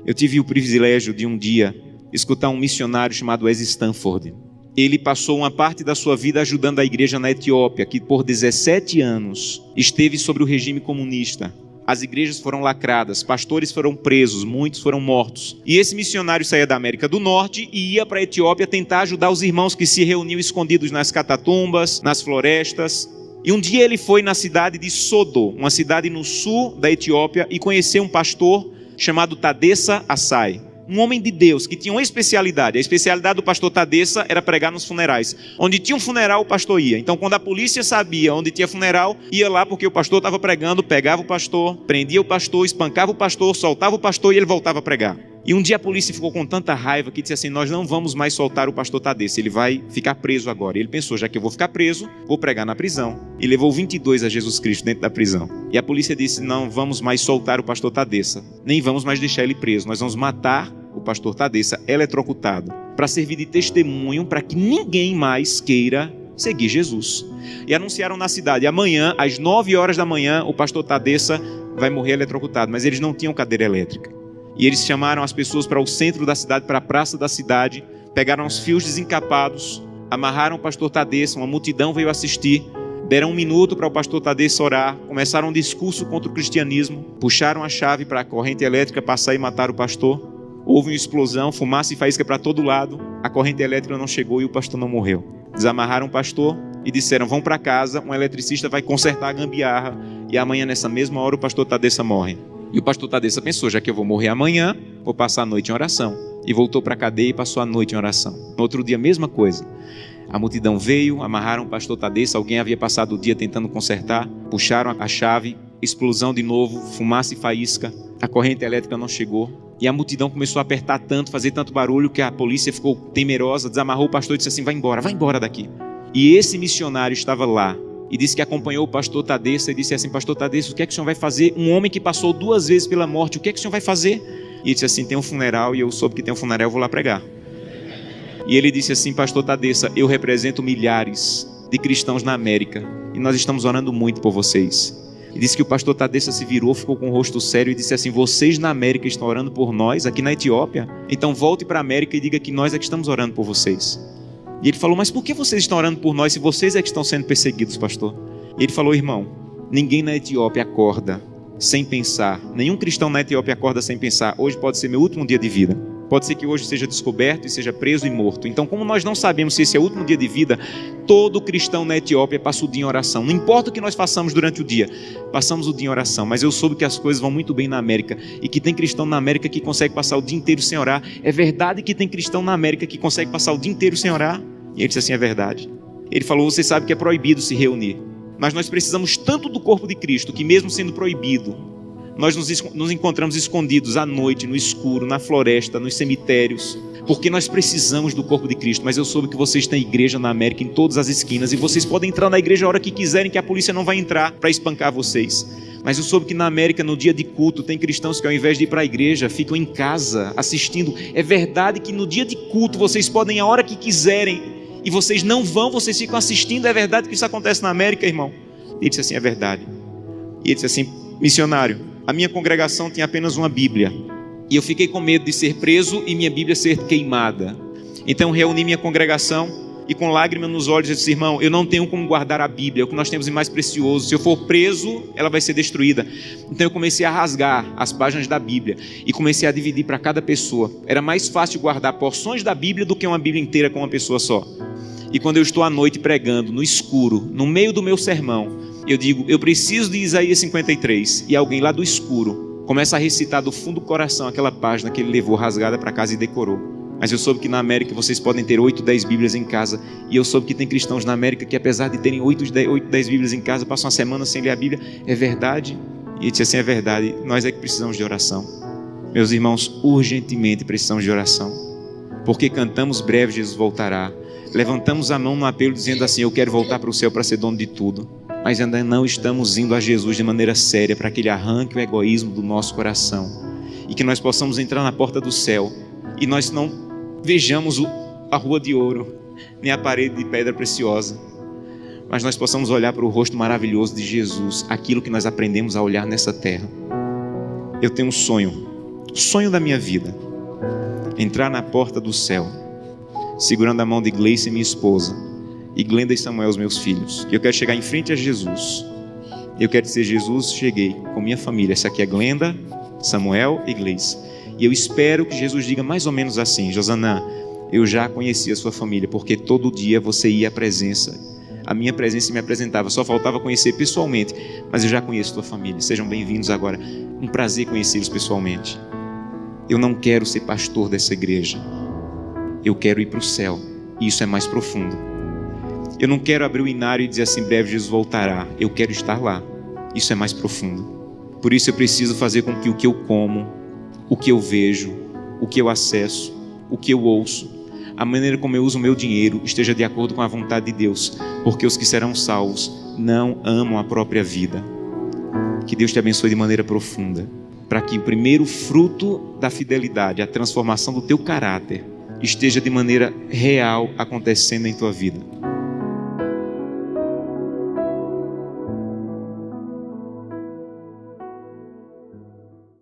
Eu tive o privilégio de um dia escutar um missionário chamado Wes Stanford. Ele passou uma parte da sua vida ajudando a igreja na Etiópia, que por 17 anos esteve sobre o regime comunista. As igrejas foram lacradas, pastores foram presos, muitos foram mortos. E esse missionário saía da América do Norte e ia para a Etiópia tentar ajudar os irmãos que se reuniam escondidos nas catatumbas, nas florestas. E um dia ele foi na cidade de Sodo, uma cidade no sul da Etiópia, e conheceu um pastor chamado Tadessa Asai. Um homem de Deus que tinha uma especialidade. A especialidade do pastor Tadessa era pregar nos funerais. Onde tinha um funeral, o pastor ia. Então, quando a polícia sabia onde tinha funeral, ia lá porque o pastor estava pregando, pegava o pastor, prendia o pastor, espancava o pastor, soltava o pastor e ele voltava a pregar. E um dia a polícia ficou com tanta raiva que disse assim: nós não vamos mais soltar o pastor Tadessa, ele vai ficar preso agora. E ele pensou: já que eu vou ficar preso, vou pregar na prisão. E levou 22 a Jesus Cristo dentro da prisão. E a polícia disse: não vamos mais soltar o pastor Tadessa, nem vamos mais deixar ele preso, nós vamos matar o pastor Tadessa eletrocutado, para servir de testemunho para que ninguém mais queira seguir Jesus. E anunciaram na cidade: amanhã, às 9 horas da manhã, o pastor Tadessa vai morrer eletrocutado. Mas eles não tinham cadeira elétrica. E eles chamaram as pessoas para o centro da cidade, para a praça da cidade, pegaram os fios desencapados, amarraram o pastor Tadessa, uma multidão veio assistir, deram 1 minuto para o pastor Tadessa orar, começaram um discurso contra o cristianismo, puxaram a chave para a corrente elétrica passar e matar o pastor. Houve uma explosão, fumaça e faísca para todo lado, a corrente elétrica não chegou e o pastor não morreu. Desamarraram o pastor e disseram: vão para casa, um eletricista vai consertar a gambiarra e amanhã nessa mesma hora o pastor Tadessa morre. E o pastor Tadessa pensou: já que eu vou morrer amanhã, vou passar a noite em oração. E voltou para a cadeia e passou a noite em oração. No outro dia, a mesma coisa. A multidão veio, amarraram o pastor Tadessa, alguém havia passado o dia tentando consertar, puxaram a chave, explosão de novo, fumaça e faísca, a corrente elétrica não chegou. E a multidão começou a apertar tanto, fazer tanto barulho, que a polícia ficou temerosa, desamarrou o pastor e disse assim: vai embora daqui. E esse missionário estava lá e disse que acompanhou o pastor Tadessa e disse assim: pastor Tadessa, o que é que o senhor vai fazer? Um homem que passou 2 vezes pela morte, o que é que o senhor vai fazer? E ele disse assim: tem um funeral e eu soube que tem um funeral, eu vou lá pregar. E ele disse assim: pastor Tadessa, eu represento milhares de cristãos na América e nós estamos orando muito por vocês. E disse que o pastor Tadessa se virou, ficou com o rosto sério e disse assim: vocês na América estão orando por nós, aqui na Etiópia? Então volte para a América e diga que nós é que estamos orando por vocês. E ele falou: mas por que vocês estão orando por nós se vocês é que estão sendo perseguidos, pastor? E ele falou: irmão, ninguém na Etiópia acorda sem pensar, nenhum cristão na Etiópia acorda sem pensar: hoje pode ser meu último dia de vida, pode ser que hoje seja descoberto e seja preso e morto. Então, como nós não sabemos se esse é o último dia de vida, todo cristão na Etiópia passa o dia em oração. Não importa o que nós façamos durante o dia, passamos o dia em oração. Mas eu soube que as coisas vão muito bem na América e que tem cristão na América que consegue passar o dia inteiro sem orar. É verdade que tem cristão na América que consegue passar o dia inteiro sem orar? E ele disse assim: é verdade. Ele falou: você sabe que é proibido se reunir, mas nós precisamos tanto do corpo de Cristo que mesmo sendo proibido, nós nos encontramos escondidos à noite, no escuro, na floresta, nos cemitérios, porque nós precisamos do corpo de Cristo. Mas eu soube que vocês têm igreja na América em todas as esquinas e vocês podem entrar na igreja a hora que quiserem, que a polícia não vai entrar para espancar vocês. Mas eu soube que na América, no dia de culto, tem cristãos que ao invés de ir para a igreja, ficam em casa assistindo. É verdade que no dia de culto vocês podem ir a hora que quiserem e vocês não vão, vocês ficam assistindo. É verdade que isso acontece na América, irmão? Ele disse assim: é verdade. E ele disse assim: missionário, a minha congregação tinha apenas uma Bíblia e eu fiquei com medo de ser preso e minha Bíblia ser queimada. Então reuni minha congregação e com lágrimas nos olhos eu disse: irmão, eu não tenho como guardar a Bíblia, é o que nós temos de mais precioso. Se eu for preso, ela vai ser destruída. Então eu comecei a rasgar as páginas da Bíblia e comecei a dividir para cada pessoa. Era mais fácil guardar porções da Bíblia do que uma Bíblia inteira com uma pessoa só. E quando eu estou à noite pregando, no escuro, no meio do meu sermão, eu digo: eu preciso de Isaías 53. E alguém lá do escuro começa a recitar do fundo do coração aquela página que ele levou rasgada para casa e decorou. Mas eu soube que na América vocês podem ter 8, 10 Bíblias em casa. E eu soube que tem cristãos na América que, apesar de terem 8, 10 Bíblias em casa, passam uma semana sem ler a Bíblia. É verdade? E ele disse assim: é verdade, nós é que precisamos de oração. Meus irmãos, urgentemente precisamos de oração. Porque cantamos: breve Jesus voltará. Levantamos a mão no apelo dizendo assim: eu quero voltar para o céu para ser dono de tudo. Mas ainda não estamos indo a Jesus de maneira séria para que Ele arranque o egoísmo do nosso coração e que nós possamos entrar na porta do céu e nós não vejamos a rua de ouro nem a parede de pedra preciosa, mas nós possamos olhar para o rosto maravilhoso de Jesus, aquilo que nós aprendemos a olhar nessa terra. Eu tenho um sonho O sonho da minha vida, entrar na porta do céu, segurando a mão de Gleice, minha esposa, e Glenda e Samuel, os meus filhos. Eu quero chegar em frente a Jesus. Eu quero dizer: Jesus, cheguei com minha família. Essa aqui é Glenda, Samuel e Gleice. E eu espero que Jesus diga mais ou menos assim: Josanã, eu já conheci a sua família, porque todo dia você ia à presença. A minha presença me apresentava, só faltava conhecer pessoalmente, mas eu já conheço a tua família. Sejam bem-vindos agora. Um prazer conhecê-los pessoalmente. Eu não quero ser pastor dessa igreja. Eu quero ir para o céu. E isso é mais profundo. Eu não quero abrir o inário e dizer assim: breve Jesus voltará. Eu quero estar lá. Isso é mais profundo. Por isso eu preciso fazer com que o que eu como, o que eu vejo, o que eu acesso, o que eu ouço, a maneira como eu uso o meu dinheiro esteja de acordo com a vontade de Deus. Porque os que serão salvos não amam a própria vida. Que Deus te abençoe de maneira profunda, para que o primeiro fruto da fidelidade, a transformação do teu caráter, esteja de maneira real acontecendo em tua vida.